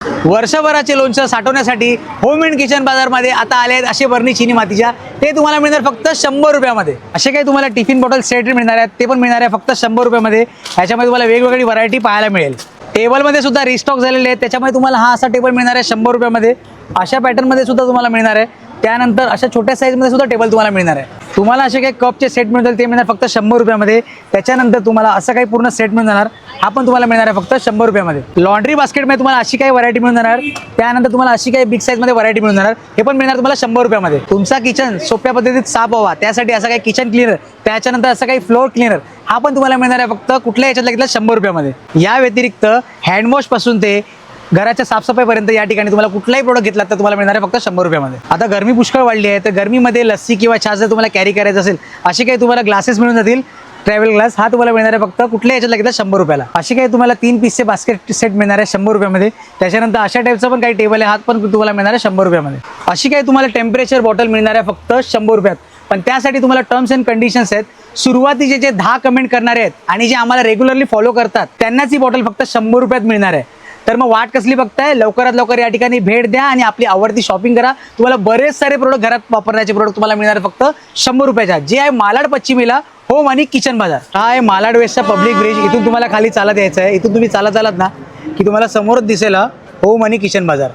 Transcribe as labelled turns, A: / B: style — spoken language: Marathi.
A: वर्षभराचे लोणचं साठवण्यासाठी होम अँड किचन बाजारमध्ये आता आले आहेत असे बर्नी चिनी मातीच्या, ते तुम्हाला मिळणार फक्त 100 रुपयामध्ये. असे काही तुम्हाला टिफिन बॉटल सेट मिळणार आहेत, ते पण मिळणार आहे फक्त 100 रुपयामध्ये. ह्याच्यामध्ये तुम्हाला वेगवेगळी व्हरायटी पाहायला मिळेल. टेबलमध्ये सुद्धा रिस्टॉक झालेले आहेत, त्याच्यामध्ये तुम्हाला हा असा टेबल मिळणार आहे 100 रुपयामध्ये. अशा पॅटर्नमध्ये सुद्धा तुम्हाला मिळणार आहे. त्यानंतर अशा छोट्या साईजमध्ये सुद्धा टेबल तुम्हाला मिळणार आहे. तुम्हाला असे काही कपचे सेट मिळतील ते मिळणार फक्त 100 रुपयामध्ये. त्याच्यानंतर तुम्हाला असं काही पूर्ण सेट मिळून जाणार, हा पण तुम्हाला मिळणार आहे फक्त 100 रुपयामध्ये. लॉन्ड्री बास्केटमध्ये तुम्हाला अशी काही व्हरायटी मिळून जाणार. त्यानंतर तुम्हाला अशी काही बिग साईजमध्ये व्हरायटी मिळून जाणार, हे पण मिळणार तुम्हाला 100 रुपयामध्ये. तुमचा किचन सोप्या पद्धतीत साफ व्हावा त्यासाठी असं काही किचन क्लिनर, त्याच्यानंतर असं काही फ्लोअर क्लिनर, हा पण तुम्हाला मिळणार आहे फक्त कुठल्या याच्यातला घेतला 100 रुपयामध्ये. या व्यतिरिक्त हँडवॉश पासून ते घराच्या साफसफाईपर्यंत या ठिकाणी तुम्हाला कुठलाही प्रोडक्ट घेतला तर तुम्हाला मिळणार आहे फक्त 100 रुपयामध्ये. आता गरमी पुष्कळ वाढली आहे, तर गरमीमध्ये लस्सी किंवा छास जर तुम्हाला कॅरी करायचं असेल, असे काही तुम्हाला ग्लासेस मिळून जातील. ट्रॅव्हल ग्लास हा तुम्हाला मिळणार आहे फक्त कुठल्या याच्यातला घेतला 100 रुपयाला. अशी काही तुम्हाला 3 पीसचे बास्केट सेट मिळणार आहे 100 रुपयामध्ये. त्याच्यानंतर अशा टाईपचा पण काही टेबल आहे, हात पण तुम्हाला मिळणार आहे 100 रुपयामध्ये. अशी काही तुम्हाला टेम्परेचर बॉटल मिळणार आहे फक्त 100 रुपयात. पण त्यासाठी तुम्हाला टर्म्स अँड कंडिशन्स आहेत. सुरुवातीचे जे 10 कमेंट करणारे आहेत आणि जे आम्हाला रेग्युलरली फॉलो करतात त्यांनाच ही बॉटल फक्त 100 रुपयात मिळणार आहे. तर मग वाट कसली बघताय, लवकरात लवकर या ठिकाणी भेट द्या आणि आपली आवडती शॉपिंग करा. तुम्हाला बरेच सारे प्रोडक्ट, घरात वापरण्याचे प्रोडक्ट तुम्हाला मिळणार आहे फक्त 100 रुपयाच्या, जे आहे मालाड पश्चिमेला होम आणि किचन बाजार. हा आहे मालाड वेस्टचा पब्लिक ब्रिज. इथून तुम्हाला खाली चालत यायचं आहे. इथून तुम्ही चालत ना की तुम्हाला समोरच दिसेल होम आणि किचन बाजार.